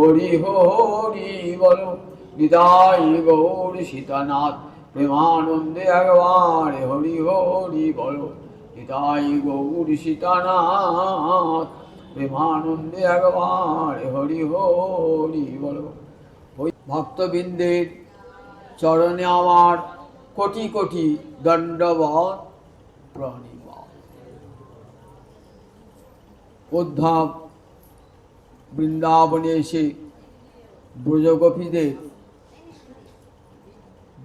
হরি হরি বল। নিতাই গৌর সীতানাথ প্রেমানন্দে একবারে হরি হরি বল। নিতাই গৌর সীতানাথ প্রেমানন্দে একবারে হরি হরি বল। ভক্তবৃন্দের চরণে আমার কোটি কোটি দণ্ডবত প্রণিপাত। উদ্ধব বৃন্দাবনে এসে ব্রজগোপীদের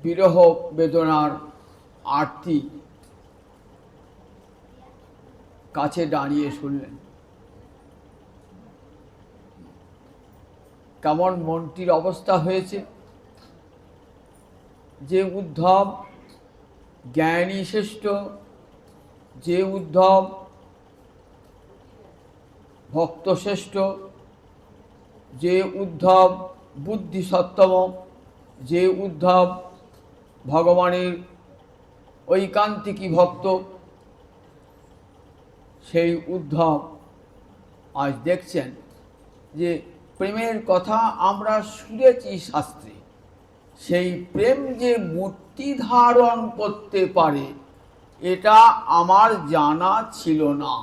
বিরহ বেদনার আরতি কাছে দাঁড়িয়ে শুনলেন। কেমন মনটির অবস্থা হয়েছে। যে উদ্ধব জ্ঞানী শ্রেষ্ঠ, যে উদ্ধব ভক্ত শ্রেষ্ঠ, যে উদ্ধব বুদ্ধি সত্তম, যে উদ্ধব ভগবানের ঐকান্তিকী ভক্ত, সেই উদ্ধব আজ দেখছেন যে প্রেমের কথা আমরা শুনেছি শাস্ত্রে, সেই প্রেম যে মূর্তি ধারণ করতে পারে এটা আমার জানা ছিল না।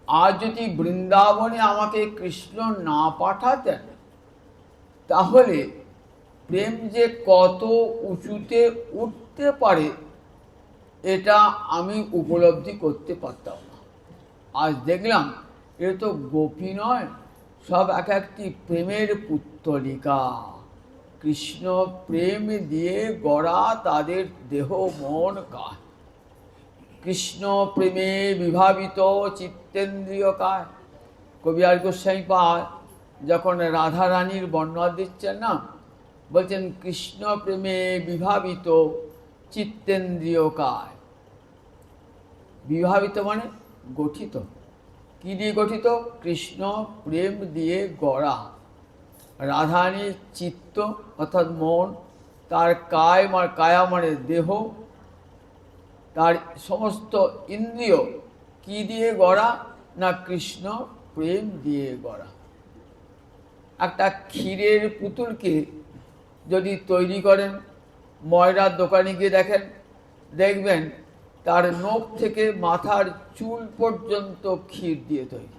আজ যদি বৃন্দাবনে আমাকে কৃষ্ণ না পাঠাতেন তাহলে প্রেম যে কত উঁচুতে উঠতে পারে এটা আমি উপলব্ধি করতে পারতাম না। আজ দেখলাম এটা তো গোপী নয়, সব এক একটি প্রেমের পুত্তলিকা। কৃষ্ণ প্রেম দিয়ে গড়া তাদের দেহ মন কায়। কৃষ্ণ প্রেমে বিভাবিত চিত্তেন্দ্রিয় কায়। কবিরাজ গোস্বামী পাদ যখন রাধা রানীর বর্ণনা দিচ্ছেন না, বলছেন কৃষ্ণ প্রেমে বিভাবিত চিত্তেন্দ্রিয় কায়। বিভাবিত মানে গঠিত। কি দিয়ে গঠিত? কৃষ্ণ প্রেম দিয়ে গড়া। রাধারানীর চিত্ত অর্থাৎ মন, তার কায়া মানে দেহ, তার সমস্ত ইন্দ্রিয় কি দিয়ে গড়া? না কৃষ্ণ প্রেম দিয়ে গড়া। একটা ক্ষীরের পুতুলকে যদি তৈরি করেন, ময়রার দোকানে গিয়ে দেখবেন তার নখ থেকে মাথার চুল পর্যন্ত ক্ষীর দিয়ে তৈরি,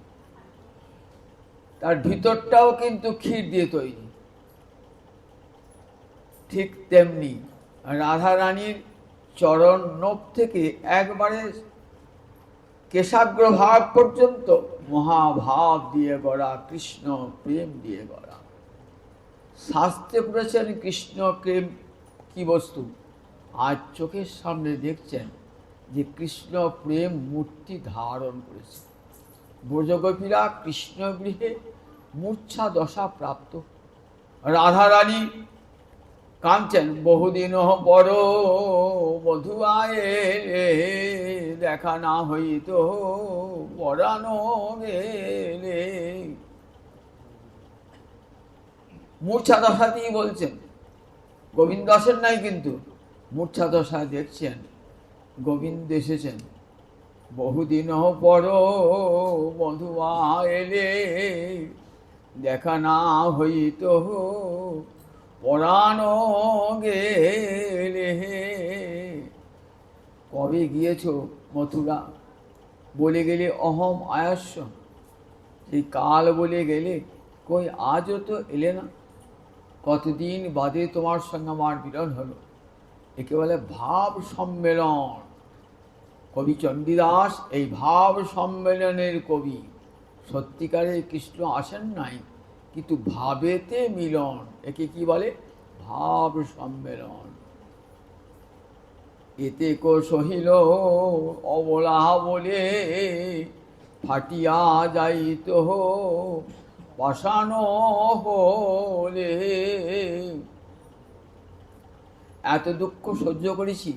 তার ভিতরটাও কিন্তু ক্ষীর দিয়ে তৈরি। ঠিক তেমনি রাধা রানীর চরণ নখ থেকে একবারে কেশাগ্রভাগ পর্যন্ত মহাভাব দিয়ে গড়া, কৃষ্ণ প্রেম দিয়ে গড়া। শাস্ত্রে পড়েছেন কৃষ্ণ প্রেম কি বস্তু, আজ চোখের সামনে দেখছেন যে কৃষ্ণ প্রেম মূর্তি ধারণ করেছে। ব্রজগোপীরা কৃষ্ণ গৃহে মূর্ছা দশা প্রাপ্ত। রাধা রানী কাঁদছেন, বহুদিন পর মধুয়ায়ে দেখা না হইত পরানো গেলে। মূর্ছা দশাতেই বলছেন, গোবিন্দ আসেন নাই, কিন্তু মূর্ছা দশা দেখছেন গোবিন্দ এসেছেন। বহুদিন পর মধুয়া এলে দেখা না হইত পরানো গেলে। কবে গিয়েছ মথুরা? বলে গেলে অহম আয়াস্য, সেই কাল বলে গেলে, কই আজও তো এলে না। কতদিন বাদে তোমার সঙ্গে আমার মিলন হলো। একে বলে ভাব সম্মেলন। কবি চণ্ডীদাস এই ভাব সম্মেলনের কবি। সত্যিকারে কৃষ্ণ আসেন নাই, কিন্তু ভাবেতে মিলন, একে কি বলে? ভাব সম্মেলন। এতে কো সহিল অবলা বলে ফাটিয়া যাইত পাষাণ হলে। এত দুঃখ সহ্য করেছি,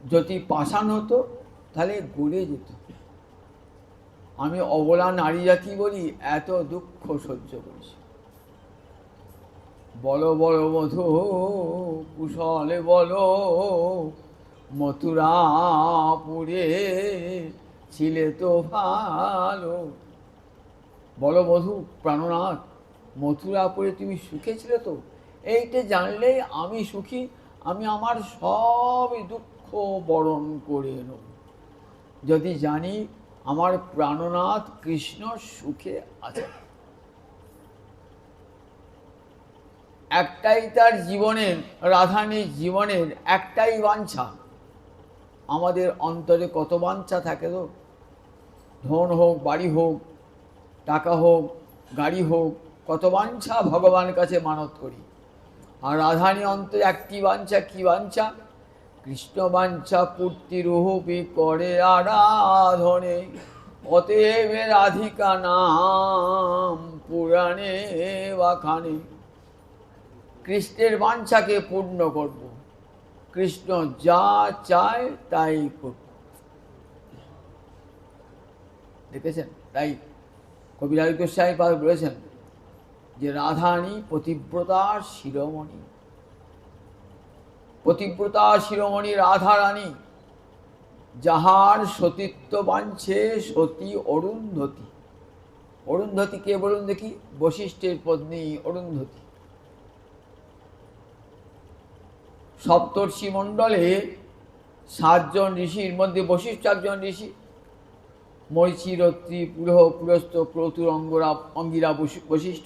যদি পাষাণ হতো তাহলে গলে যেত। আমি অবলা নারী জাতি বলি এত দুঃখ সহ্য করেছি। বলো বলো মধু কুশলে বলো, মথুরাপুরে ছিলে তো ভালো। বলো মধু প্রাণনাথ, মথুরাপুরে তুমি সুখে ছিলে তো? এইটা জানলেই আমি সুখী, আমি আমার সব দুঃখ বরণ করে নেব। যদি জানি আমার প্রাণনাথ কৃষ্ণ সুখে আছে। একটাই তার জীবনের, রাধারানীর জীবনের একটাই বাঞ্ছা। আমাদের অন্তরে কত বাঞ্ছা থাকে তো, ধন হোক, বাড়ি হোক, টাকা হোক, গাড়ি হোক, কত বাঞ্ছা ভগবানের কাছে মানত করি। আর রাধারানী অন্তরে একটি বাঞ্ছা, কি বাঞ্ছা? কৃষ্ণ বাঞ্ছা পূর্তি রূপী করে আরাধনে, অতএব রাধিকা নাম পুরাণে বাখানে। কৃষ্ণের বাঞ্ছাকে পূর্ণ করব, কৃষ্ণ যা চায় তাই করব। দেখেছেন? তাই কবি হরি গোস্বামী পাদ বলেছেন যে রাধারানী পতিব্রতা শিরোমণি, পতিব্রতা শিরোমণি রাধারানী, যাহার সতীত্ব বাঞ্ছে সতী অরুন্ধতী। অরুন্ধতী কে বলুন দেখি? বশিষ্ঠের পত্নী অরুন্ধতী। সপ্তর্ষি মণ্ডলে 7 জন ঋষির মধ্যে বশিষ্ঠ একজন ঋষি। মৈচি, রত্রি, পুরহ, পুরস্ত, ক্রতুর, অঙ্গিরা, বশিষ্ঠ।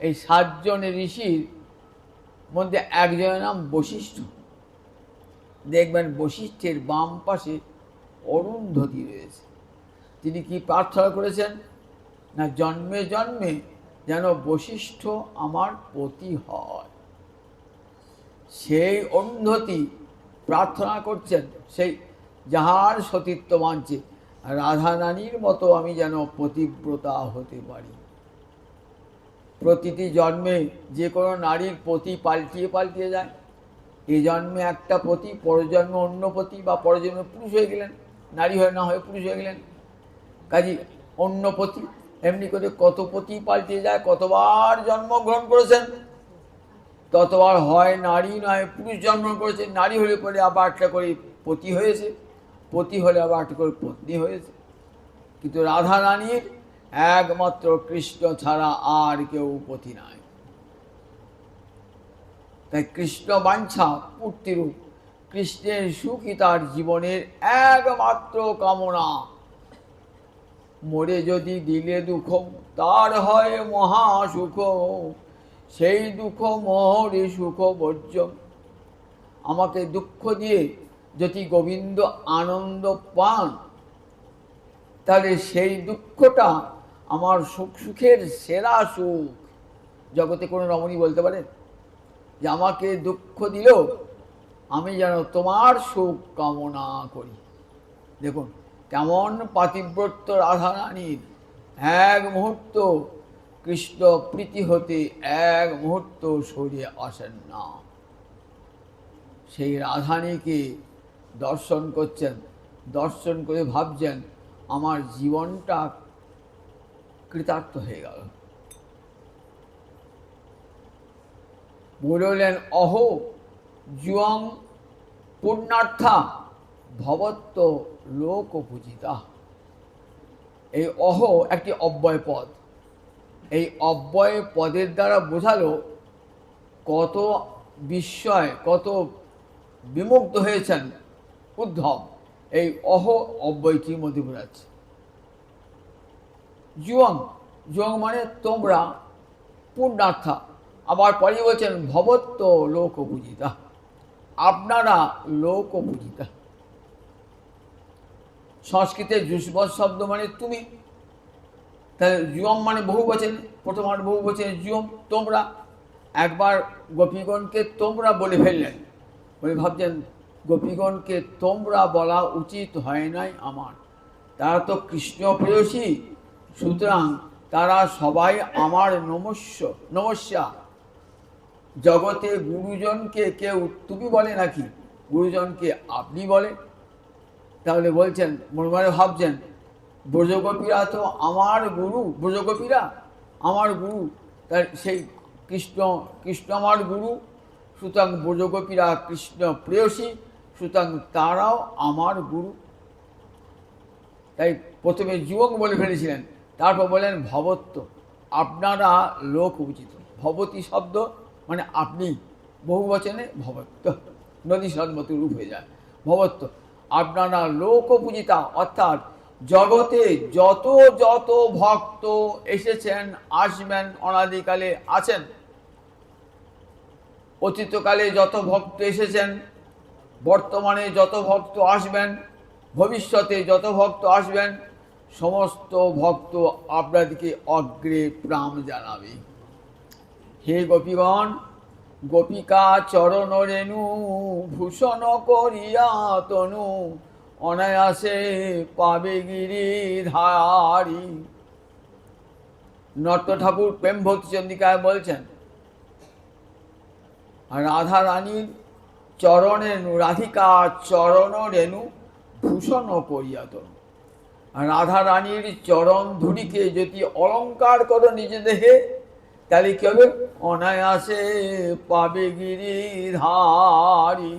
এই 7 জন ঋষির মধ্যে একজনের নাম বশিষ্ঠ। দেখবেন বশিষ্ঠের বাম পাশে অরুন্ধতী রয়েছে। তিনি কি প্রার্থনা করেছেন? না, জন্মে জন্মে যেন বশিষ্ঠ আমার পতি হয়। সেই অরুন্ধতী প্রার্থনা করছেন, সেই যাহার সতীত্ব বাঞ্ছে রাধারানীর মতো আমি যেন পতিব্রতা হতে পারি। প্রতিটি জন্মে যে কোনো নারীর পতি পাল্টিয়ে পাল্টিয়ে যায়। এই জন্মে একটা পতি, পরজন্মে অন্য পতি, বা পরজন্মে পুরুষ হয়ে গেলেন, নারী হয়ে না হয়ে পুরুষ হয়ে গেলেন, কাজী অন্য পতি। এমনি করে কত পতি পাল্টিয়ে যায়। কতবার জন্মগ্রহণ করেছেন, ততবার হয় নারী নয় পুরুষ জন্মগ্রহণ করেছে। নারী হলে পরে আবার একটা করে পতি হয়েছে, পতি হলে আবার একটা করে পত্নী হয়েছে। কিন্তু রাধারানীর একমাত্র কৃষ্ণ ছাড়া আর কেউ পতি নাই। তাই কৃষ্ণ বাঞ্ছা পূর্তিরূপ, কৃষ্ণের সুখই তার জীবনের একমাত্র কামনা। মরে যদি দিলে দুঃখ, তার হয় মহাসুখ, সেই দুঃখ মোরে সুখ বর্জ্য। আমাকে দুঃখ দিয়ে যদি গোবিন্দ আনন্দ পান, তাহলে সেই দুঃখটা আমার সুখের সেরা সুখ। জগতে কোনো রমণী বলতে পারেন যে আমাকে দুঃখ দিলেও আমি যেন তোমার সুখ কামনা করি? দেখুন কেমন পাতিব্রত্য রাধারানীর। এক মুহূর্ত কৃষ্ণ প্রীতি হতে এক মুহূর্ত সরে আসেন না। সেই রাধারানীকে দর্শন করছেন, দর্শন করে ভাবছেন আমার জীবনটা কৃতার্থ হয়ে গেল। বললেন অহো জুয়ং পুণ্যার্থা ভবত্ব লোক পূজিতা। এই অহ একটি অব্যয় পদ। এই অব্যয় পদের দ্বারা বোঝালো কত বিস্ময়, কত বিমুগ্ধ হয়েছেন উদ্ধব। এই অহ অব্যয়টির মধ্যে বোঝাচ্ছে। জুয়ং, জুয়ং মানে তোমরা, পুণ্যার্থা, আবার পরে বলছেন ভবত্ব লোক পূজিতা, আপনারা লোক পূজিতা। সংস্কৃতে যুষ্মৎ শব্দ মানে তুমি, তাহলে জুয়ম মানে বহু বচন, প্রথমার বহু বচনে জুয়ম তোমরা। একবার গোপীগণকে তোমরা বলে ফেললেন, বলে ভাবছেন গোপীগণকে তোমরা বলা উচিত হয় নাই আমার, তারা তো কৃষ্ণ প্রেয়সী, সুতরাং তারা সবাই আমার নমস্যা। জগতে গুরুজনকে কেউ তুমি বলে নাকি? গুরুজনকে আপনি বলে। তাহলে বলছেন, মনে মনে ভাবছেন ব্রজগোপীরা তো আমার গুরু, ব্রজগোপীরা আমার গুরু, তার সেই কৃষ্ণ আমার গুরু, সুতরাং ব্রজগোপীরা কৃষ্ণ প্রেয়সী, সুতরাং তারাও আমার গুরু। তাই প্রথমে যুবক বলে ফেলেছিলেন, তারপর বলেন ভবত্ব, আপনারা লোক উচিত। ভবতী শব্দ মানে আপনি, বহু বচনে ভবত্ব, নদী সন্মত রূপ হয়ে যায় ভবত্ব। আপনারা লোক পূজিতা, অর্থাৎ জগতে যত যত ভক্ত এসেছেন, আসবেন, অনাদিকালে আছেন, অতীতকালে যত ভক্ত এসেছেন, বর্তমানে যত ভক্ত আসবেন, ভবিষ্যতে যত ভক্ত আসবেন, সমস্ত ভক্ত আপনাদেরকে অগ্রে প্রণাম জানাবে। হে গোপীগণ, গোপিকা চরণ রেণু ভূষণ করিয়া তনু অনায়াসে পাবে গিরিধারী। নট্ট ঠাকুর প্রেম ভক্তি চন্দ্রিকায় বলছেন, রাধা রানীর চরণ রেণু, রাধিকা চরণ রেণু ভূষণ করিয়া তনু। রাধা রানীর চরণ ধুলিকে যদি অলঙ্কার করো নিজে দেহে, তাহলে কি হবে? অনায়াসে পাবে গিরিধারী,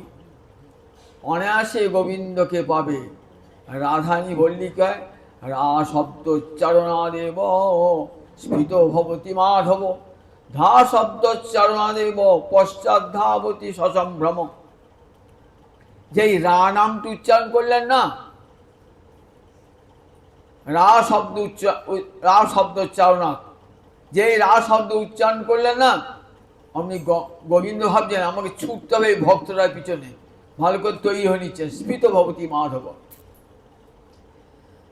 অনায়াসে গোবিন্দকে পাবে। রাধানী বললি কয়, রা শব্দ উচ্চারণাদেব স্ফীত ভবতি মাধব, ধা শব্দ উচ্চারণাদেব পশ্চাৎ ধাবতী সসম্ভ্রম। যেই রা নামটি উচ্চারণ করলেন না, রা শব্দ উচ্চারণা, যেই রা শব্দ উচ্চারণ করলেন না, আপনি গোবিন্দ ভাবছেন আমাকে ছুটতে হবে ভক্তরা পিছনে, ভালো করে তৈরি হয়ে নিচ্ছেন, স্ফীত ভবতী মাধব,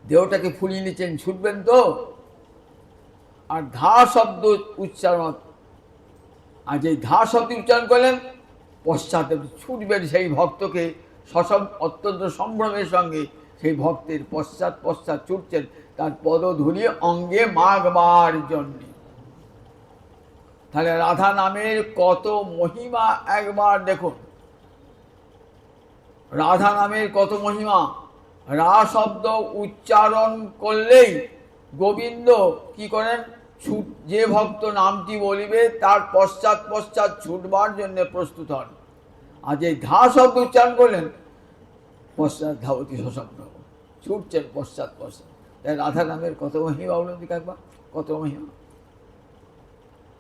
দেহটাকে ফুলিয়ে নিচ্ছেন, ছুটবেন তো। আর ধা শব্দ উচ্চারণ, আর যেই ধা শব্দ উচ্চারণ করলেন, পশ্চাৎ ছুটবেন সেই ভক্তকে, অত্যন্ত সম্ভ্রমের সঙ্গে সেই ভক্তের পশ্চাৎ পশ্চাৎ ছুটছেন, তার পদধূলি অঙ্গে মাগবার জন্য। তাহলে রাধা নামের কত মহিমা একবার দেখুন, রাধা নামের কত মহিমা। রা শব্দ উচ্চারণ করলেই গোবিন্দ কি করেন? যে ভক্ত নামটি বলিবে তার পশ্চাৎ পশ্চাৎ ছুটবার জন্য প্রস্তুত হন। আর যে ধা শব্দ উচ্চারণ করলেন, পশ্চাৎ ধাবতী সশব্দ, ছুটছেন পশ্চাৎ পশ্চাৎ। তাই রাধা নামের কত মহিমা বলুন দিকে একবার, কত মহিমা।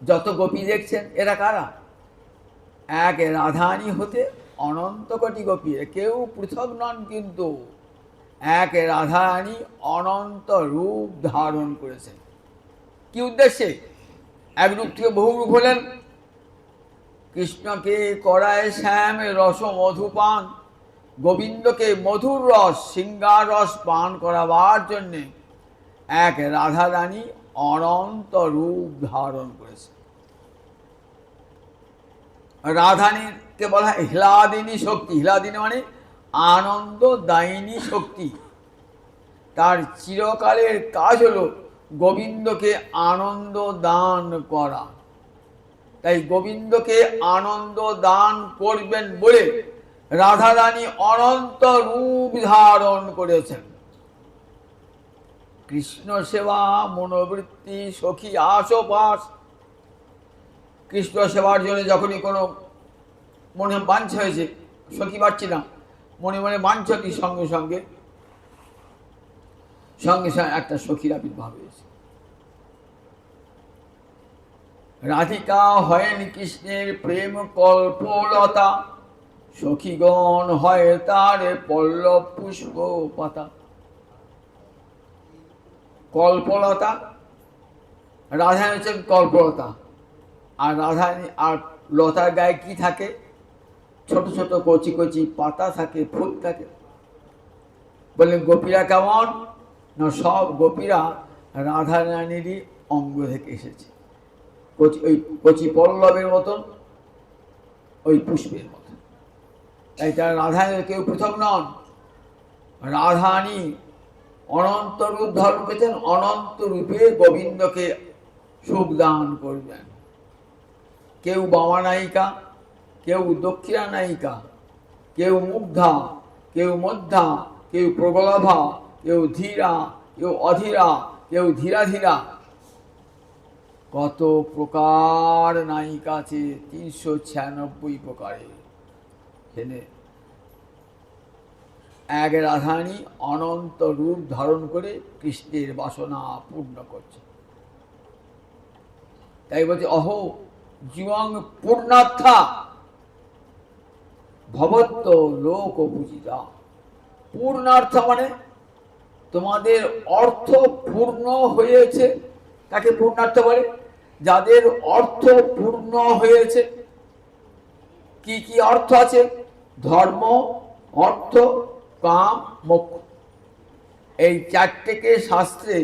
যত গোপী দেখছেন এরা কারা? এক রাধারানী হতে অনন্ত কোটি গোপী, কেউ পৃথক নন, কিন্তু এক রাধারানী অনন্ত রূপ ধারণ করেছেন। কি উদ্দেশ্যে? এক রূপ থেকে বহু রূপ হলেন। কৃষ্ণকে করায় শ্যাম রস মধুপান, গোবিন্দকে মধুর রস সিঙ্গার রস পান করাবার জন্যে এক রাধা রানী অনন্ত রূপ ধারণ করেছে। রাধানীকে বলা হয় হ্লাদিনী শক্তি। হ্লাদিনী মানে আনন্দদায়িনী শক্তি। তার চিরকালের কাজ হলো গোবিন্দকে আনন্দ দান করা। তাই গোবিন্দকে আনন্দ দান করবেন বলে রাধারানী অনন্ত রূপ ধারণ করেছেন। কৃষ্ণ সেবা মনোবৃত্তি সখী আশোপাস। কৃষ্ণ সেবার জন্য যখনই কোনো মনে বাঞ্ছা হয়েছে, সখী পাচ্ছি না, মনে মনে বাঞ্ছা কি, সঙ্গে সঙ্গে সঙ্গে সঙ্গে একটা সখীর আবির্ভাব হয়েছে। রাধিকা হয়েন কৃষ্ণের প্রেম কল্পলতা, সখীগণ হয় তার পল্লব পুষ্প পাতা। কল্পলতা, রাধা হচ্ছেন কল্পলতা। আর রাধা আর লতার গায়ে কি থাকে? ছোট ছোট কচি কচি পাতা থাকে, ফুল থাকে। বললেন গোপীরা কেমন? না, সব গোপীরা রাধা রানীরই অঙ্গ থেকে এসেছে। ওই কচি পল্লবের মতন, ওই পুষ্পের মতন। তাই তারা রাধা কেউ পৃথক নন। রাধারানী অনন্ত রূপ ধারণ করেছেন, অনন্ত রূপে গোবিন্দকে সুখ দান করবেন। কেউ বামা নায়িকা, কেউ দক্ষিণা নায়িকা, কেউ মুগ্ধা, কেউ মধ্যা, কেউ প্রগলভা, কেউ ধীরা, কেউ অধীরা, কেউ ধীরা ধীরা। কত প্রকার নায়িকা আছে, 396 প্রকারে। এখানে এক রাধারানী অনন্ত রূপ ধারণ করে কৃষ্ণের বাসনা পূর্ণ করছে। তাই বলছে অহো জীবং পূর্ণার্থা ভবত্ত লোক বুঝিতা। পূর্ণার্থ মানে তোমাদের অর্থ পূর্ণ হয়েছে, তাকে পূর্ণার্থ বলে। যাদের অর্থ পূর্ণ হয়েছে, কি কি অর্থ আছে? ধর্ম, অর্থ, কাম, মোক্ষ। এই চারটেকে শাস্ত্রে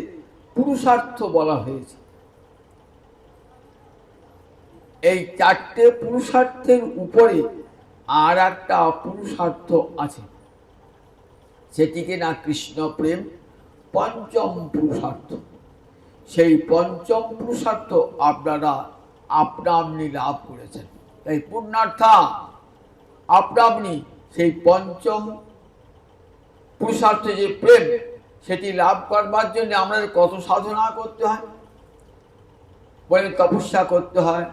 পুরুষার্থ বলা হয়েছে। এই চারটে পুরুষার্থের উপরে আর একটা পুরুষার্থ আছে, সেটিকে না কৃষ্ণ প্রেম পঞ্চম পুরুষার্থ। সেই পঞ্চম পুরুষার্থ আপনারা আপনা আপনি লাভ করেছেন। তাই পূর্ণার্থা আপনা আপনি সেই পঞ্চম পুরুষার্থ যে প্রেম, সেটি লাভ করবার জন্য আমাদের কত সাধনা করতে হয়। বলেন তপস্যা করতে হয়,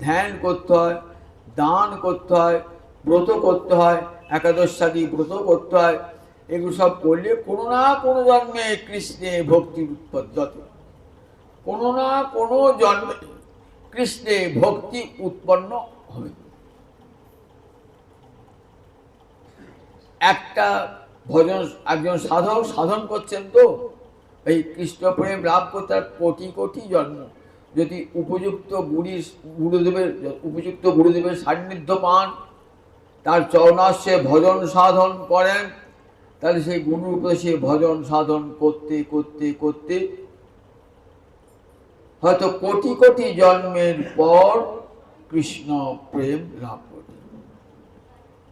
ধ্যান করতে হয়, দান করতে হয়, ব্রত করতে হয়, একাদশাদি ব্রত করতে হয়। এগুলো সব করলে কোনো না কোনো জন্মে কৃষ্ণে ভক্তির উৎপত্তি, কোনো না কোনো জন্মে কৃষ্ণে ভক্তি উৎপন্ন হবে। একটা ভজন, একজন সাধক সাধন করছেন, তো এই কৃষ্ণ প্রেম লাভ করতে কোটি কোটি জন্ম যদি উপযুক্ত গুরুদেবের সান্নিধ্য পান, তার চরণাশ্রয়ে ভজন সাধন করেন, তাহলে সেই গুরুর উপরে সে ভজন সাধন করতে করতে করতে হয়তো কোটি কোটি জন্মের পর কৃষ্ণ প্রেম লাভ করবে।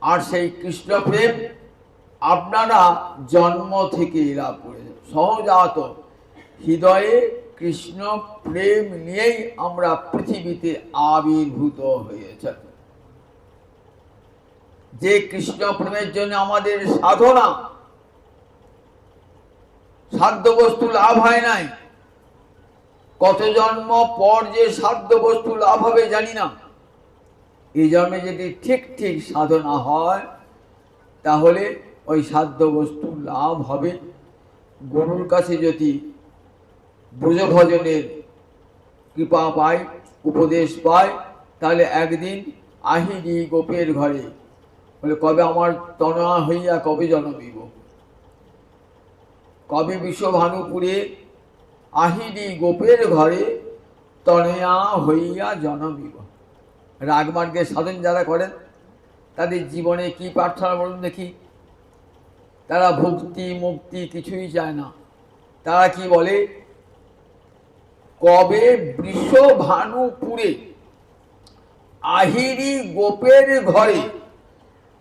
আর সেই কৃষ্ণ প্রেম আপনারা জন্ম থেকে লাভ করেছেন। সহজাত হৃদয়ে কৃষ্ণ প্রেম নিয়েই আমরা পৃথিবীতে আবির্ভূত হয়েছেন। যে কৃষ্ণ প্রেমের জন্য আমাদের সাধনা, সাধ্য বস্তু লাভ হয় নাই, কত জন্ম পর যে সাধ্য বস্তু লাভ হবে জানি না। এই জন্মে যদি ঠিক ঠিক সাধনা হয়, তাহলে ওই সাধ্য বস্তু লাভ হবে। গুরুর কাছে যদি ব্রজভজনের কৃপা পায়, উপদেশ পায়, তাহলে একদিন আহিরি গোপের ঘরে, বলে কবে আমার তনয়া হইয়া কবে জন্মিব, কবে বিশ্বভানুপুরে আহিরি গোপের ঘরে তনয়া হইয়া জন্মিব। রাগমার্গের সাধন যারা করেন, তাদের জীবনে কি প্রার্থনা বলুন দেখি? তারা ভক্তি মুক্তি কিছুই চায় না। তারা কি বলে? কবে বৃষভানুপুরে আহিরি গোপের ঘরে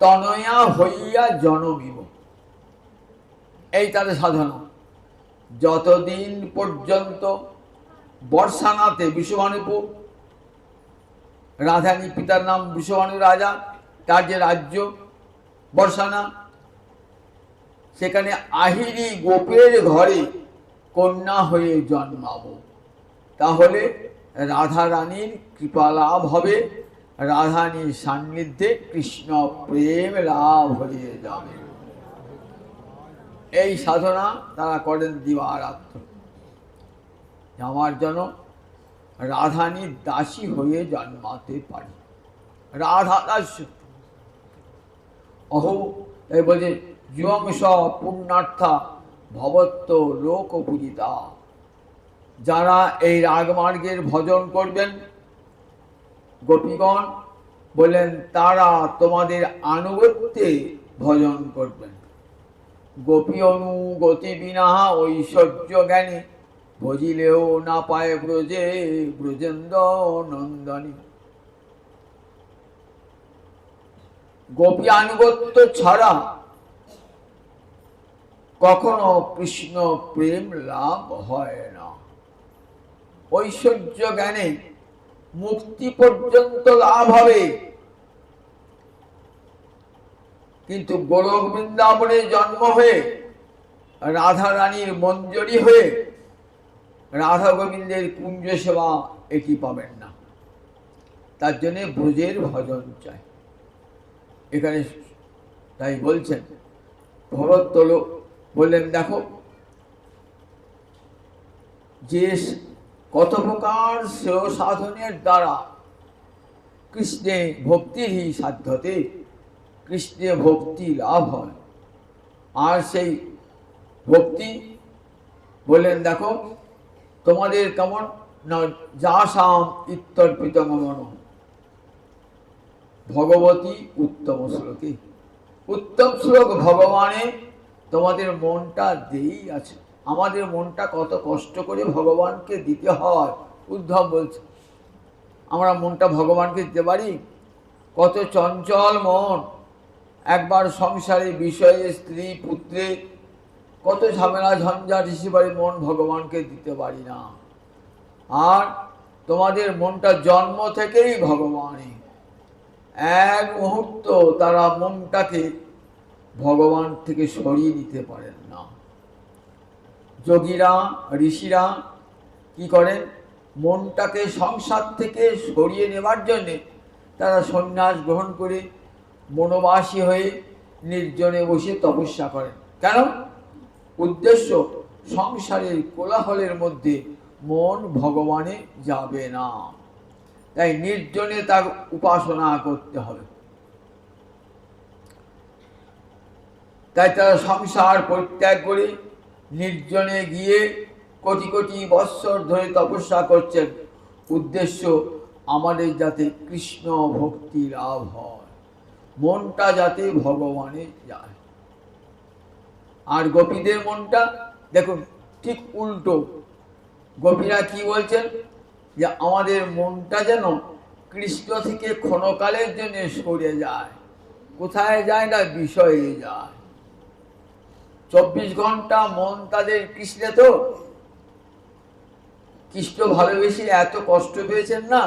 তনয়া হইয়া জন্মিব। এই তাদের সাধনা। যতদিন পর্যন্ত বর্ষানাতে, বৃষভানুপুর, রাধানী পিতার নাম বৃষভানু রাজা, তার যে রাজ্য বর্ষানা, সেখানে আহিরি গোপের ঘরে কন্যা হয়ে জন্মাবো, তাহলে রাধা রানীর কৃপা লাভ হবে, রাধানীর সান্নিধ্যে কৃষ্ণ প্রেম লাভ হয়ে যাবে। এই সাধনা তারা করেন দিবারাত্র। আমার যেন রাধানীর দাসী হয়ে জন্মাতে পারি। রাধা দাস অহো, এই বলছে জীবং স পুণ্যার্থা ভবত্ব লোক পূজিতা। যারা এই রাগমার্গের ভজন করবেন, গোপীগণ বললেন, তারা তোমাদের আনুগত্যে ভজন করবেন। গোপী অনুগতি বিনা ঐশ্বর্য জ্ঞানী, ভজিলেও না পায় ব্রজে ব্রজেন্দ্র নন্দনী। গোপী আনুগত্য ছাড়া কখনো কৃষ্ণ প্রেম লাভ হয় না। ঐশ্বর্য জ্ঞানে মুক্তি পর্যন্ত লাভ হবে, কিন্তু গোলক বৃন্দাবনে জন্ম হয়ে রাধা রানীর মঞ্জরি হয়ে রাধা গোবিন্দের কুঞ্জ সেবা এটি পাবেন না। তার জন্যে ব্রজের ভজন চাই। এখানে তাই বলছেন ভরতল বললেন, দেখো যে কত প্রকার শ্রেয় সাধনের দ্বারা কৃষ্ণে ভক্তির সাধ্যতে কৃষ্ণে ভক্তি লাভ হয়। আর সেই ভক্তি বললেন, দেখো তোমাদের কেমন না, যাসাম ইত্যর্পিত মন ভগবতী উত্তম শ্লোকে, উত্তম শ্লোক ভগবানে তোমাদের মনটা দিয়েই আছে। আমাদের মনটা কত কষ্ট করে ভগবানকে দিতে হয়। উদ্ধব বলছে, আমরা মনটা ভগবানকে দিতে পারি? কত চঞ্চল মন, একবার সংসারে বিষয়ে স্ত্রী পুত্রে কত ঝামেলা ঝঞ্ঝাট হিসেবে মন ভগবানকে দিতে পারি না। আর তোমাদের মনটা জন্ম থেকেই ভগবানে, এক মুহূর্ত তারা মনটাকে ভগবান থেকে সরিয়ে দিতে পারেন না। যোগীরা ঋষিরা কি করেন, মনটাকে সংসার থেকে সরিয়ে নেবার জন্যে তারা সন্ন্যাস গ্রহণ করে বনবাসী হয়ে নির্জনে বসে তপস্যা করেন। কেন? উদ্দেশ্য সংসারের কোলাহলের মধ্যে মন ভগবানে যাবে না, তাই নির্জনে তার উপাসনা করতে হবে। তাই তারা সংসার পরিত্যাগ করে নির্জনে গিয়ে কোটি কোটি বৎসর ধরে তপস্যা করছেন। উদ্দেশ্য আমাদের যাতে কৃষ্ণ ভক্তি লাভ হয়, মনটা যাতে ভগবানে যায়। আর গোপীদের মনটা দেখুন ঠিক উল্টো। গোপীরা কি বলছেন, যে আমাদের মনটা যেন কৃষ্ণ থেকে ক্ষণকালের জন্য সরে যায়। কোথায় যায় না? বিষয়ে যায়। 24 ঘন্টা মন তাদের কৃষ্ণে, তো কৃষ্ণ ভালোবেসে এত কষ্ট পেয়েছেন না,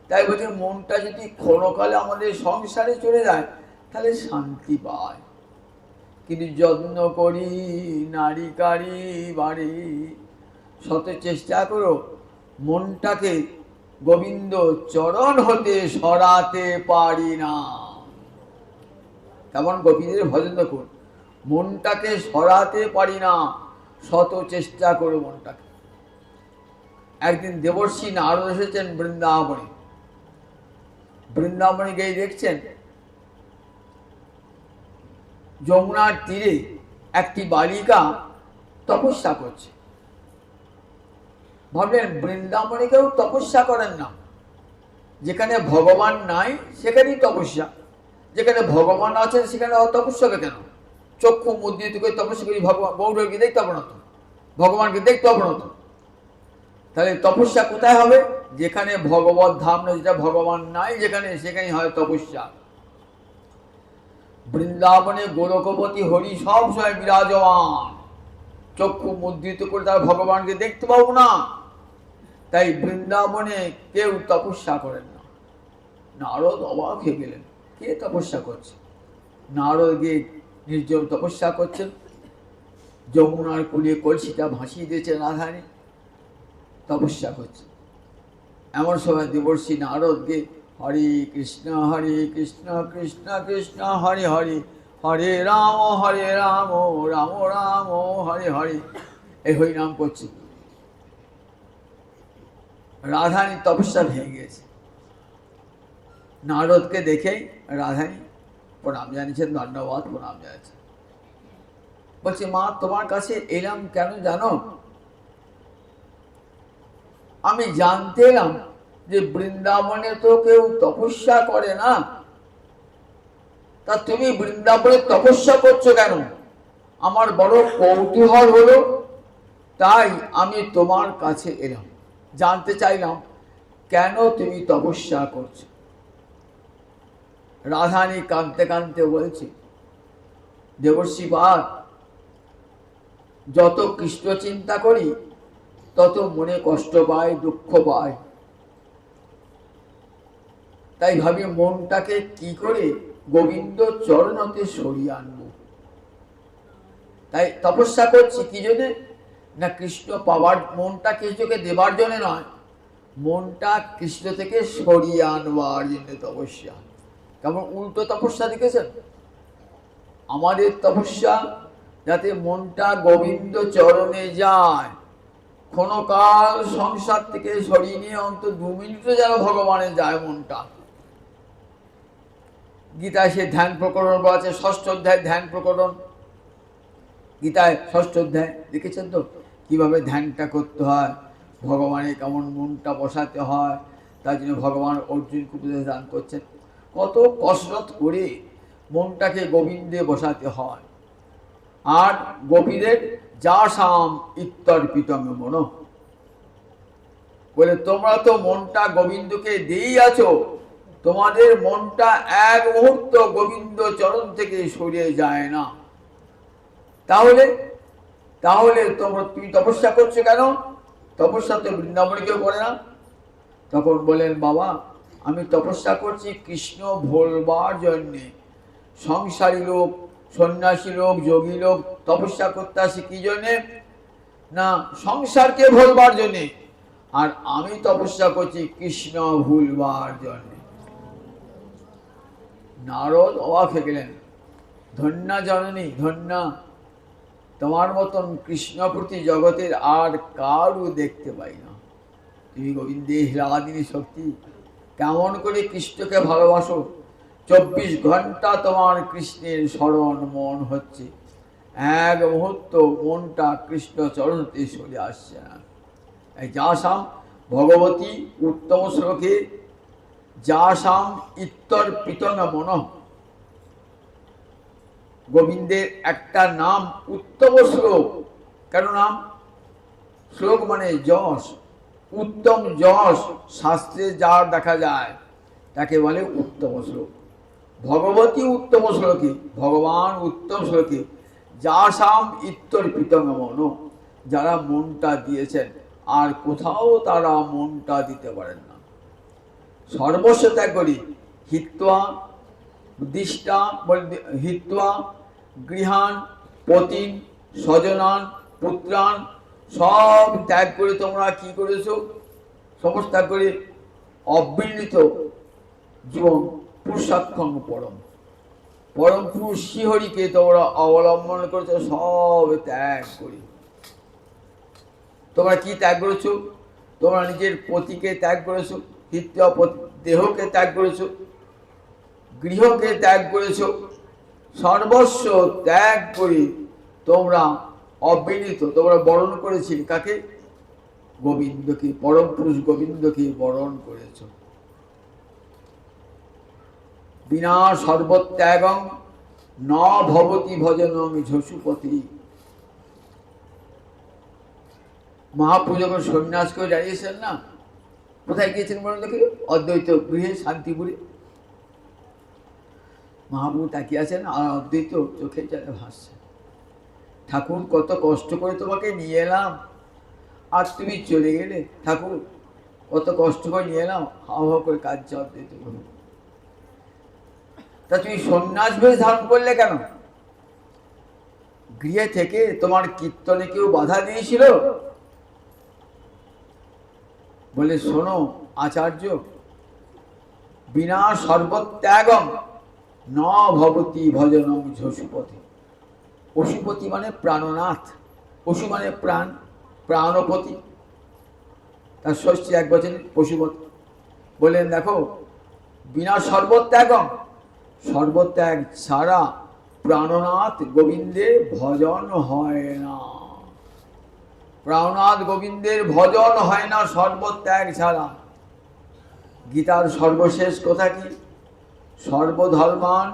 তাই বলছে মনটা যদি ক্ষণকালে আমাদের সংসারে চলে যায় তাহলে শান্তি পায়। কিন্তু যত্ন করি নারীকারী বাড়ি, শত চেষ্টা করো মনটাকে গোবিন্দ চরণ হতে সরাতে পারি না। তেমন গোপীদের ভজন দেখুন, মনটাকে সরাতে পারি না, শত চেষ্টা করো মনটাকে। একদিন দেবর্ষি নারদ এসেছেন বৃন্দাবনে। বৃন্দাবনে গিয়ে দেখছেন যমুনার তীরে একটি বালিকা তপস্যা করছে। ভাবলেন বৃন্দাবনে কেউ তপস্যা করেন না, যেখানে ভগবান নাই সেখানেই তপস্যা, যেখানে ভগবান আছেন সেখানে তপস্যা কেন? চক্ষু মুদ্রিত করে তপস্যা করি ভগবান গৌরকে দেখতে পাবো না তো, ভগবানকে দেখতে পাবো না তো। তাহলে তপস্যা কোথায় হবে? যেখানে ভগবত ধাম নয়, যেটা ভগবান নাই যেখানে, সেখানেই হয় তপস্যা। বৃন্দাবনে গোলকপতি হরি সব সময় বিরাজমান, চক্ষু মুদ্রিত করে তার ভগবানকে দেখতে পাবো না, তাই বৃন্দাবনে কেউ তপস্যা করেন না। নারদ অবাক হয়ে গেলেন, কে তপস্যা করছে? নারদ গিয়ে নির্জন তপস্যা করছেন, যমুনার কুলে কলসিটা ভাসিয়ে দিয়েছেন রাধারানী, তপস্যা করছে। এমন সময় দেবর্ষি নারদকে হরে কৃষ্ণ কৃষ্ণ কৃষ্ণ হরে হরে, হরে রাম রাম রাম হরে হরে, এই হরিনাম করছে। রাধারানী তপস্যা ভেঙে গেছে। নারদকে দেখেই রাধারানী প্রণাম জানিয়েছেন, ধন্যবাদ প্রণাম জানিয়েছেন। বলছে, মা তোমার কাছে এলাম কেন জানো? আমি জানতে এলাম যে বৃন্দাবনে তো কেউ তপস্যা করে না, তা তুমি বৃন্দাবনে তপস্যা করছো কেন? আমার বড় কৌতূহল হলো, তাই আমি তোমার কাছে এলাম, জানতে চাইলাম কেন তুমি তপস্যা করছো। রাধারানী কাঁদতে কাঁদতে বলছে, দেবর্ষি পাদ, যত কৃষ্ণ চিন্তা করি তত মনে কষ্ট পায়, দুঃখ পায়। তাই ভাবি মনটাকে কি করে গোবিন্দ চরণতে সরিয়ে আনবো। তাই তপস্যা করছি কি জন্য না, কৃষ্ণ পাওয়ার, মনটা কৃষ্ণকে দেবার জন্য নয়, মনটা কৃষ্ণ থেকে সরিয়ে আনবার জন্য তপস্যা। কেমন উল্টো তপস্যা দেখেছেন? আমাদের তপস্যা যাতে মনটা গোবিন্দ চরণে যায়। ক্ষণকাল সংসার থেকে সরিয়ে নিয়ে অন্তত 2 মিনিটও যেন ভগবানে যায় মনটা। গীতায় সে ধ্যান প্রকরণ বলা আছে, 6ষ্ঠ অধ্যায় ধ্যান প্রকরণ। গীতায় 6ষ্ঠ অধ্যায় দেখেছেন তো কিভাবে ধ্যানটা করতে হয়, ভগবানের কেমন মনটা বসাতে হয়। তার জন্য ভগবান অর্জুনকে উপদেশ দান করছেন কত কসরত করে মনটাকে গোবিন্দে বসাতে হয়। আর গোপীদের যা সাম ইত্যর্পিতম মন, বলে তোমরা তো মনটা গোবিন্দকে দিয়েই আছো, তোমাদের মনটা এক মুহূর্ত গোবিন্দ চরণ থেকে সরিয়ে যায় না। তাহলে তাহলে তুমি তপস্যা করছো কেন? তপস্যা তো বৃন্দাবনে কেউ করে না। তখন বলেন, বাবা আমি তপস্যা করছি কৃষ্ণ ভোলবার জন্যে। সংসারী লোক, সন্ন্যাসী লোক, যোগী লোক তপস্যা করতে আসে কি জন্যে? না সংসারকে ভোলবার জন্যে। আর আমি তপস্যা করছি কৃষ্ণ ভুলবার জন্যে। নারদ অবাক হয়ে গেলেন, ধন্যা জননী ধন্যা, তোমার মতন কৃষ্ণ প্রতি জগতের আর কারও দেখতে পাই না। তুমি গোবিন্দে হীরাদিনী শক্তি, কেমন করে কৃষ্ণকে ভালোবাসো, 24 ঘন্টা তোমার কৃষ্ণের স্মরণ মন হচ্ছে, এক মুহূর্ত মনটা কৃষ্ণ চরণতে সরে আসছে না। এই যাসাম ভগবতী উত্তম শ্লোকে যাসাম ইত্যর্পিতং মনঃ, গোবিন্দের একটা নাম উত্তম শ্লোক। কেন নাম? শ্লোক মানে যশ, উত্তম যশ শাস্ত্রে যার দেখা যায় তাকে বলে উত্তম শ্লোক। ভগবতী উত্তম শ্লোকে, ভগবান উত্তম শ্লোকে যাসাম ইত্যর্পিতং মনঃ, যারা মনটা দিয়েছেন আর কোথাও তারা মনটা দিতে পারেন না। সর্বস্ব ত্যাগ করি, হিত্বা দিষ্টা হিত্বা গৃহান পতিন স্বজনান পুত্রান সব ত্যাগ করে তোমরা কি করেছো? সমস্ত ত্যাগ করে অবিনীত জীবন পুরুষাক্ষম পরম, পরম পুরুষ শ্রীহরিকে তোমরা অবলম্বন করেছো। সব ত্যাগ করি। তোমরা কি ত্যাগ করেছো? তোমরা নিজের পতিকে ত্যাগ করেছো, হিত্বা দেহকে ত্যাগ করেছো, গৃহকে ত্যাগ করেছো, সর্বস্ব ত্যাগ করে তোমরা অবিনীত, তোমরা বরণ করেছিলে কাকে? গোবিন্দকে, পরম পুরুষ গোবিন্দকে বরণ করেছ। বিনা সর্বত্যাগং ন ভবতি ভজনং ঝসুপতি। মহাপ্রভু যখন সন্ন্যাস করে দাঁড়িয়েছেন না, কোথায় গিয়েছেন মনে দেখি? অদ্বৈত গৃহে শান্তিপুরে। মহাপ্রভু তাকিয়ে আছেন আর অদ্বৈত চোখে জলে ভাসছে। ঠাকুর কত কষ্ট করে তোমাকে নিয়ে এলাম আর তুমি চলে গেলে। ঠাকুর কত কষ্ট করে নিয়ে এলাম, হাও হাও করে কাঁদছে অদ্বৈত। তা তুমি সন্ন্যাস বেশ ধারণ করলে কেন? গৃহে থেকে তোমার কীর্তনে কেউ বাধা দিয়েছিল? বলে শোনো আচার্য, বিনা সর্বত্যাগম ন ভবতি ভজনং ঝসুপতি। পশুপতি মানে প্রাণনাথ, পশু মানে প্রাণ, প্রাণপতি, তার ষষ্ঠী এক বছর পশুপতি। বললেন দেখো, বিনা সর্বত্যাগম, সর্বত্যাগ ছাড়া প্রাণনাথ গোবিন্দের ভজন হয় না। প্রাণনাথ গোবিন্দের ভজন হয় না সর্বত্যাগ ছাড়া। গীতার সর্বশেষ কথা কি? সর্বধর্মান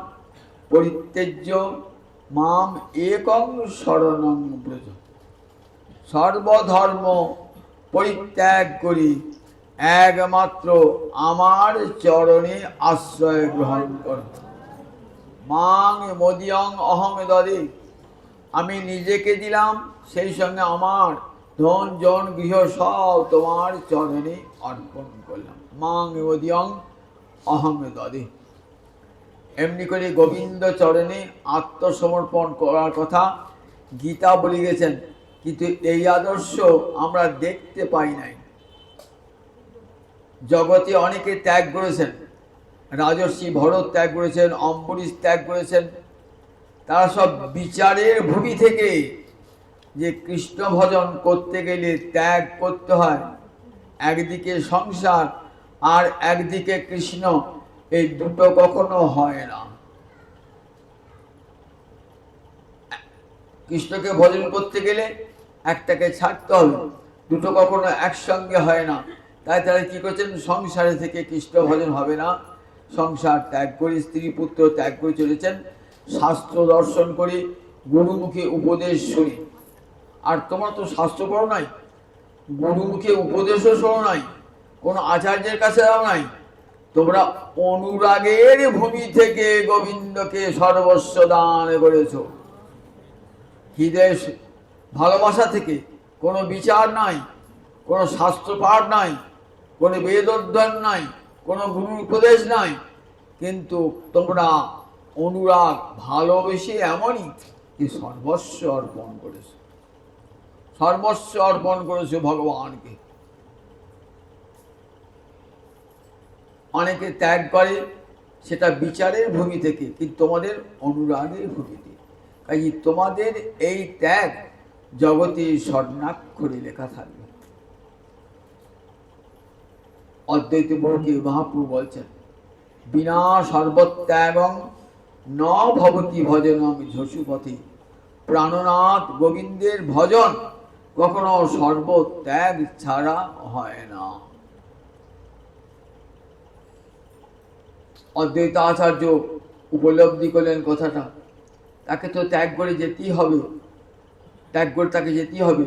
পরিত্যজ্য মাম একং শরণং ব্রজ। সর্বধর্ম পরিত্যাগ করি একমাত্র আমার চরণে আশ্রয় গ্রহণ কর। মাং মদিয়ং অহং দদে, আমি নিজেকে দিলাম, সেই সঙ্গে আমার ধন জন গৃহ সব তোমার চরণে অর্পণ করলাম। মাং মদিয়ং অহং দদে। এমনি করে গোবিন্দ চরণে আত্মসমর্পণ করার কথা গীতা বলে গেছেন, কিন্তু এই আদর্শ আমরা দেখতে পাই নাই। জগতে অনেকে ত্যাগ করেছেন, রাজর্ষি ভরত ত্যাগ করেছেন, অম্বরীশ ত্যাগ করেছেন, তারা সব বিচারের ভূমি থেকে, যে কৃষ্ণ ভজন করতে গেলে ত্যাগ করতে হয়, একদিকে সংসার আর একদিকে কৃষ্ণ, এই দুটো কখনো হয় না। কৃষ্ণকে ভজন করতে গেলে একটাকে ছাড়তে হবে, দুটো কখনো একসঙ্গে হয় না। তাই তারা কি করছেন, সংসারে থেকে কৃষ্ণ ভজন হবে না, সংসার ত্যাগ করে, স্ত্রী পুত্র ত্যাগ করে চলেছেন, শাস্ত্র দর্শন করে, গুরুমুখে উপদেশ শুনে। আর তোমরা তো শাস্ত্র পড়ো নাই, গুরুমুখে উপদেশও শোনো নাই, কোনো আচার্যের কাছে যাও নাই, তোমরা অনুরাগের ভূমি থেকে গোবিন্দকে সর্বস্ব দান করেছ। হৃদয় ভালোবাসা থেকে, কোনো বিচার নাই, কোনো শাস্ত্র পাঠ নাই, কোনো বেদ অধ্যয়ন নাই, কোনো গুরুর উপদেশ নাই, কিন্তু তোমরা অনুরাগ ভালোবেসে এমনই যে সর্বস্ব অর্পণ করেছ, সর্বস্ব অর্পণ করেছে ভগবানকে। অনেকে ত্যাগ করে সেটা বিচারের ভূমি থেকে, কিন্তু তোমাদের অনুরাগের ভূমিতে। কাজে তোমাদের এই ত্যাগ জগতে স্বর্ণাক্ষরে লেখা থাকবে। অদ্বৈত বহুকে মহাপ্রভু বলছেন, বিনা সর্বত্যাগং ন ভবতি ভজনং ঝসুপথে। প্রাণনাথ গোবিন্দের ভজন কখনো সর্বত্যাগ ছাড়া হয় না। অদ্বৈত আচার্য উপলব্ধি করলেন কথাটা, তাকে তো ত্যাগ করে যেতেই হবে, ত্যাগ করে তাকে যেতেই হবে,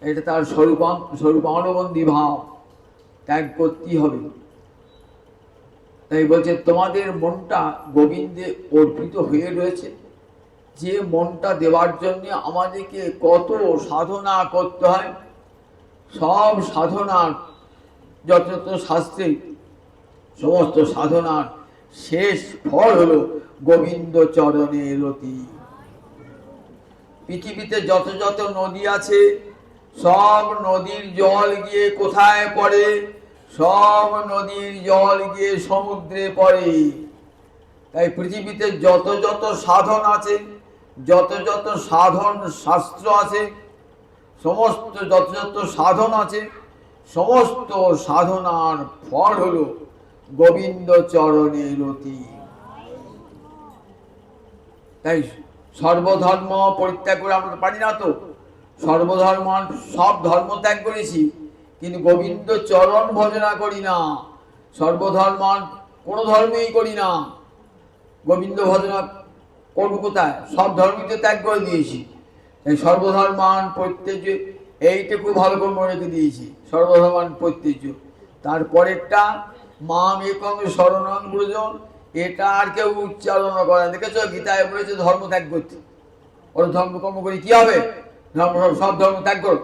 এটা তার স্বরূপানুবন্ধী ভাব, ত্যাগ করতেই হবে। তাই বলছে তোমাদের মনটা গোবিন্দে অর্পিত হয়ে রয়েছে, যে মনটা দেওয়ার জন্য আমাদেরকে কত সাধনা করতে হয়। সব সাধনার যত যত শাস্ত্রে, সমস্ত সাধনার শেষ ফল হলো গোবিন্দ চরণে রতি। পৃথিবীতে যত যত নদী আছে, সব নদীর জল গিয়ে কোথায় পড়ে? সব নদীর জল গিয়ে সমুদ্রে পড়ে। তাই পৃথিবীতে যত যত সাধন আছে, যত যত সাধন শাস্ত্র আছে, সমস্ত যত যত সাধন আছে, সমস্ত সাধনার ফল হলো গোবিন্দ চরণে রতি। তাই সর্বধর্ম পরিত্যাগ করে আমরা পারি না তো, সর্বধর্ম সব ধর্ম ত্যাগ করেছি, কিন্তু গোবিন্দ চরণ ভজনা করি না। সর্বধর্ম কোনো ধর্মেই করি না, গোবিন্দ ভজনা করবো কোথায়? সব ধর্মকে ত্যাগ করে দিয়েছি। এই সর্বধর্মান পরিত্যাজ্য, এইটুকু ভালো করে মনে রেখে দিয়েছি, সর্বধর্মান পরিত্যাজ্য। তারপরেরটা মাম একং শরণং ব্রজ, এটা আর কেউ উচ্চারণ করে। দেখেছ গীতায় বলেছে ধর্ম ত্যাগ করতে, ওর ধর্মকর্ম করে কি হবে? ধর্ম সব ধর্ম ত্যাগ করো।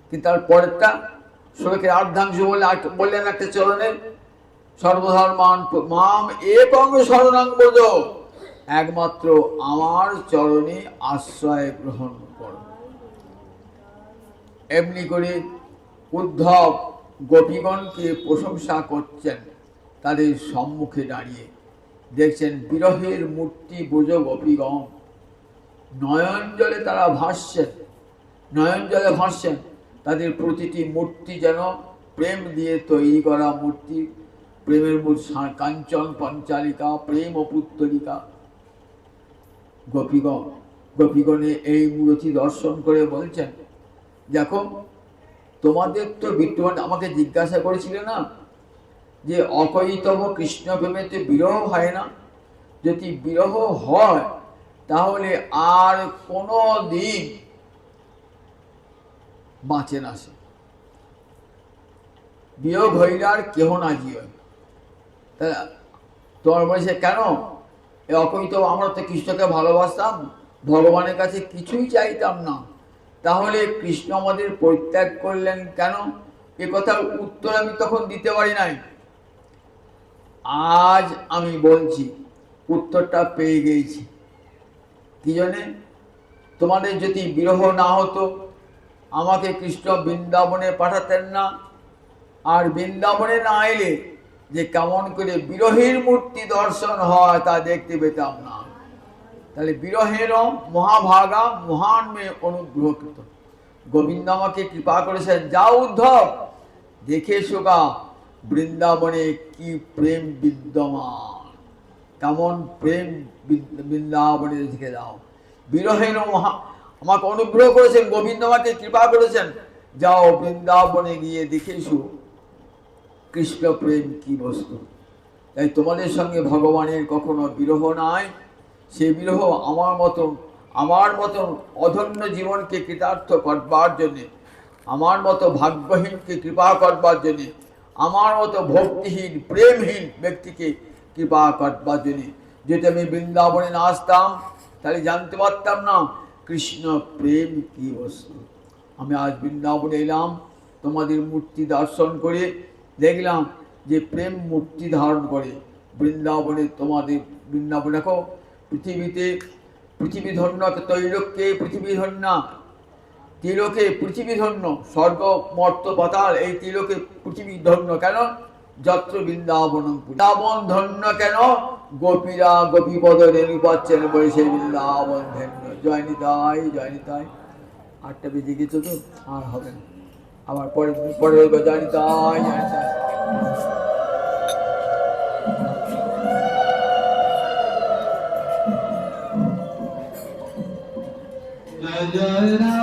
কিন্তু তার পরেরটা শ্লোকের অর্ধাংশ বললেন একটা চরণে, সর্বধর্মান মাম একং শরণং ব্রজ, একমাত্র আমার চরণে আশ্রয় গ্রহণ করো। এমনি করে উদ্ধব গোপীগণকে প্রশংসা করছেন তাদের সম্মুখে দাঁড়িয়ে। দেখছেন বিরহের মূর্তি ব্রজ গোপীগণ, নয়ন জলে তারা ভাসছেন, নয়ন জলে ভাসছেন। তাদের প্রতিটি মূর্তি যেন প্রেম দিয়ে তৈরি করা মূর্তি, প্রেমের মূর্তি, কাঞ্চন পঞ্চালিকা, প্রেম ও পুত্তলিকা। গোপীগণে এই মূর্তি দর্শন করে বলছেন, দেখো তোমাদের তো বিদ্যমান, আমাকে জিজ্ঞাসা করেছিলে না যে অকৈতব কৃষ্ণ প্রেমেতে বিরহ হয় না? যদি বিরহ হয় তাহলে আর কোনো দিন বাঁচে না সে, বিয়োগ হইলে আর কেহ না জীবন। তোমার বলেছে কেন? এ অকৈতব, আমরা তো কৃষ্ণকে ভালোবাসতাম, ভগবানের কাছে কিছুই চাইতাম না, তাহলে কৃষ্ণ আমাদের পরিত্যাগ করলেন কেন? এ কথার উত্তর আমি তখন দিতে পারি নাই। আজ আমি বলছি, উত্তরটা পেয়ে গেছি। কি জন্যে? তোমাদের যদি বিরহ না হতো, আমাকে কৃষ্ণ বৃন্দাবনে পাঠাতেন না, আর বৃন্দাবনে না এলে যে কেমন করে বিরহের মূর্তি দর্শন হয় তা দেখতে পেতাম না। তাহলে বিরহের মহাভাগা মহান মেয়ে অনুগ্রহকৃত। গোবিন্দ আমাকে কৃপা করেছেন, যাও উদ্ধব দেখে এসোগা বৃন্দাবনে কি প্রেম বিদ্যমান, কেমন প্রেম বৃন্দাবনে দেখে দাও। বিরহের আমাকে অনুগ্রহ করেছেন, গোবিন্দ আমাকে কৃপা করেছেন, যাও বৃন্দাবনে গিয়ে দেখে এসো কৃষ্ণ প্রেম কি বস্তু। তাই তোমাদের সঙ্গে ভগবানের কখনো বিরহ নাই। সে বিরহ আমার মতন অধন্য জীবনকে কৃতার্থ করবার জন্যে, আমার মতো ভাগ্যহীনকে কৃপা করবার জন্যে, আমার মতো ভক্তিহীন প্রেমহীন ব্যক্তিকে কৃপা করবার জন্যে। যদি আমি বৃন্দাবনে না আসতাম তাহলে জানতে পারতাম না কৃষ্ণ প্রেম কি বস্তু। আমি আজ বৃন্দাবনে এলাম, তোমাদের মূর্তি দর্শন করে দেখলাম যে প্রেম মূর্তি ধারণ করে বৃন্দাবনে। তোমাদের বৃন্দাবন দেখো, পৃথিবী ধন্য, তৈলোক্যে পৃথিবী ধন্যা, তিলোকে পৃথিবী ধন্য, স্বর্গ মর্ত পাতাল এই তিলোকে পৃথিবী ধন্য কেন? যত্র বৃন্দাবন। বৃন্দাবন ধন্য কেন? গোপীরা গোপীপদ রেণু পাচ্ছেন বলে সেই বৃন্দাবন ধন্য। জয় নিতাই, জয় নিতাই। 8টা বেজে গেছে তো আর হবে না, আবার পরে জয় নিতাই, জয় নিতাই। জয় জয় রাম